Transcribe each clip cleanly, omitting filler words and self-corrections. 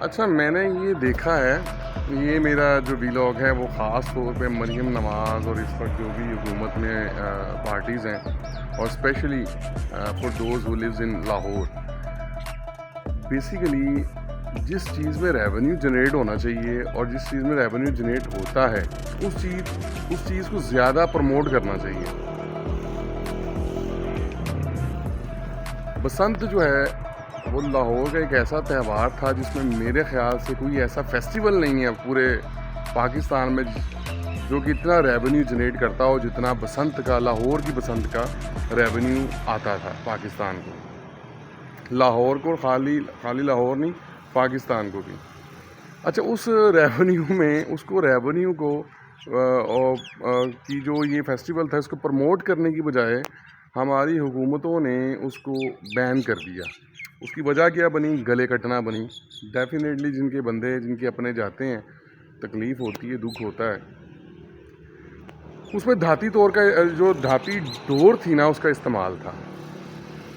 اچھا، میں نے یہ دیکھا ہے، یہ میرا جو ویلاگ ہے وہ خاص طور پہ مریم نواز اور اس وقت جو بھی حکومت میں پارٹیز ہیں، اور especially for those who lives in Lahore, basically جس چیز میں ریونیو جنریٹ ہونا چاہیے اور جس چیز میں ریونیو جنریٹ ہوتا ہے اس چیز کو زیادہ پروموٹ کرنا چاہیے۔ بسنت جو ہے وہ لاہور کا ایک ایسا تہوار تھا جس میں میرے خیال سے کوئی ایسا فیسٹیول نہیں ہے پورے پاکستان میں جو کہ اتنا ریونیو جنریٹ کرتا ہو جتنا بسنت کا، لاہور کی بسنت کا ریونیو آتا تھا پاکستان کو، لاہور کو، خالی لاہور نہیں، پاکستان کو بھی۔ اچھا، اس ریونیو کو کی جو یہ فیسٹیول تھا اس کو پروموٹ کرنے کی بجائے ہماری حکومتوں نے اس کو بین کر دیا۔ اس کی وجہ کیا بنی؟ گلے کٹنا بنی۔ ڈیفینیٹلی جن کے اپنے جاتے ہیں، تکلیف ہوتی ہے، دکھ ہوتا ہے۔ اس میں دھاتی ڈور تھی نا، اس کا استعمال تھا۔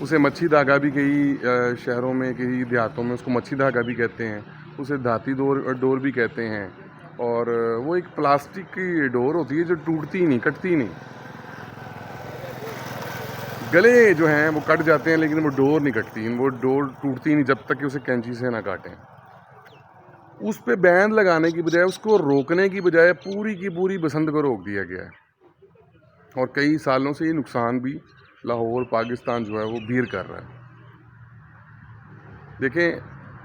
اسے مچھی دھاگا بھی کئی شہروں میں، کئی دیہاتوں میں اس کو مچھی دھاگا بھی کہتے ہیں، اسے دھاتی ڈور بھی کہتے ہیں، اور وہ ایک پلاسٹک کی ڈور ہوتی ہے جو ٹوٹتی نہیں، کٹتی نہیں۔ گلے جو ہیں وہ کٹ جاتے ہیں لیکن وہ ڈور نہیں کٹتی، وہ ڈور ٹوٹتی نہیں جب تک کہ اسے کینچی سے نہ کاٹیں۔ اس پہ بین لگانے کی بجائے، اس کو روکنے کی بجائے پوری کی پوری بسنت کو روک دیا گیا ہے، اور کئی سالوں سے یہ نقصان بھی لاہور، پاکستان جو ہے وہ بیر کر رہا ہے۔ دیکھیں،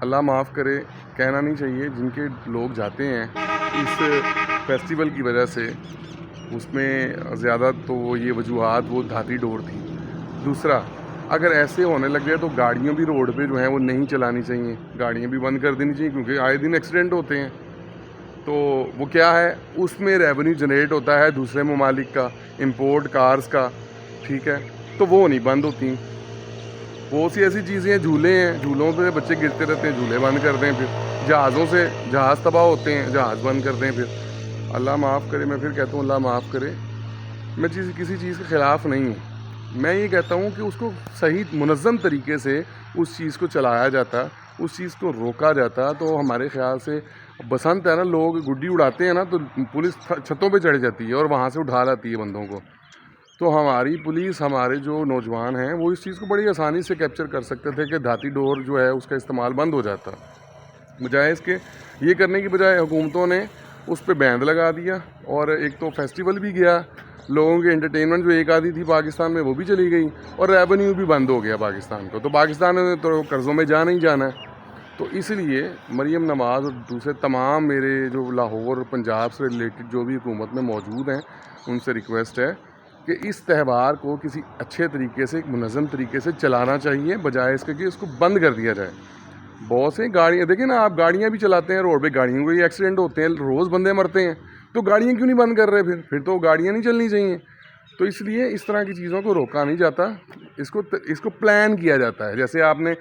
اللہ معاف کرے، کہنا نہیں چاہیے، جن کے لوگ جاتے ہیں اس فیسٹیول کی وجہ سے، اس میں زیادہ تو یہ وجوہات وہ دھاتی ڈور تھی۔ دوسرا، اگر ایسے ہونے لگ جائے تو گاڑیوں بھی روڈ پہ جو ہیں وہ نہیں چلانی چاہیے، گاڑیاں بھی بند کر دینی چاہیے، کیونکہ آئے دن ایکسیڈنٹ ہوتے ہیں۔ تو وہ کیا ہے، اس میں ریونیو جنریٹ ہوتا ہے دوسرے ممالک کا، امپورٹ کارز کا، ٹھیک ہے، تو وہ نہیں بند ہوتی۔ بہت سی ایسی چیزیں ہیں، جھولے ہیں، جھولوں پہ بچے گرتے رہتے ہیں، جھولے بند کر دیں۔ پھر جہاز تباہ ہوتے ہیں، جہاز بند کر دیں۔ پھر اللہ معاف کرے، میں پھر کہتا ہوں اللہ معاف کرے، میں کسی چیز کے خلاف نہیں ہوں، میں یہ کہتا ہوں کہ اس کو صحیح منظم طریقے سے اس چیز کو چلایا جاتا، اس چیز کو روکا جاتا، تو ہمارے خیال سے بسنت ہے نا، لوگ گڈی اڑاتے ہیں نا تو پولیس چھتوں پہ چڑھ جاتی ہے اور وہاں سے اٹھا لاتی ہے بندوں کو۔ تو ہماری پولیس، ہمارے جو نوجوان ہیں وہ اس چیز کو بڑی آسانی سے کیپچر کر سکتے تھے کہ دھاتی ڈور جو ہے اس کا استعمال بند ہو جاتا، بجائے اس کے یہ کرنے کی بجائے حکومتوں نے اس پہ بیند لگا دیا، اور ایک تو فیسٹیول بھی گیا، لوگوں کی انٹرٹینمنٹ جو ایک آدھی تھی پاکستان میں وہ بھی چلی گئی، اور ریونیو بھی بند ہو گیا پاکستان کو۔ تو پاکستان میں تو قرضوں میں جانا ہی جانا ہے۔ تو اس لیے مریم نواز اور دوسرے تمام میرے جو لاہور، پنجاب سے ریلیٹڈ جو بھی حکومت میں موجود ہیں، ان سے ریکویسٹ ہے کہ اس تہوار کو کسی اچھے طریقے سے، ایک منظم طریقے سے چلانا چاہیے، بجائے اس کے کہ اس کو بند کر دیا جائے۔ بہت سے گاڑیاں دیکھیں نا، آپ گاڑیاں بھی چلاتے ہیں روڈ پہ، گاڑیوں کو ہی ایکسیڈنٹ ہوتے ہیں، روز بندے مرتے ہیں، تو گاڑیاں کیوں نہیں بند کر رہے؟ پھر تو گاڑیاں نہیں چلنی چاہیے۔ تو اس لیے اس طرح کی چیزوں کو روکا نہیں جاتا، اس کو پلان کیا جاتا ہے۔ جیسے آپ نے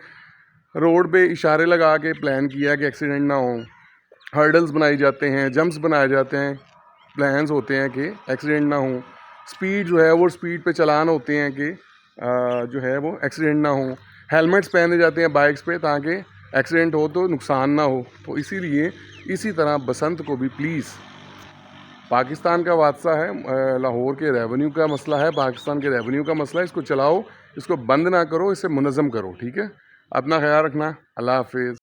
روڈ پہ اشارے لگا کے پلان کیا کہ ایکسیڈنٹ نہ ہوں، ہرڈلز بنائی جاتے ہیں، جمپس بنائے جاتے ہیں، پلانز ہوتے ہیں کہ ایکسیڈنٹ نہ ہوں، سپیڈ جو ہے وہ سپیڈ پہ چلان ہوتے ہیں کہ جو ہے وہ ایکسیڈنٹ نہ ہوں، ہیلمٹس پہنے جاتے ہیں بائکس پہ تاکہ ایکسیڈنٹ ہو تو نقصان نہ ہو۔ تو اسی لیے اسی طرح بسنت کو بھی پلیز، پاکستان کا حادثہ ہے، لاہور کے ریونیو کا مسئلہ ہے، پاکستان کے ریونیو کا مسئلہ ہے، اس کو چلاؤ، اس کو بند نہ کرو، اسے منظم کرو، ٹھیک ہے؟ اپنا خیال رکھنا، اللہ حافظ۔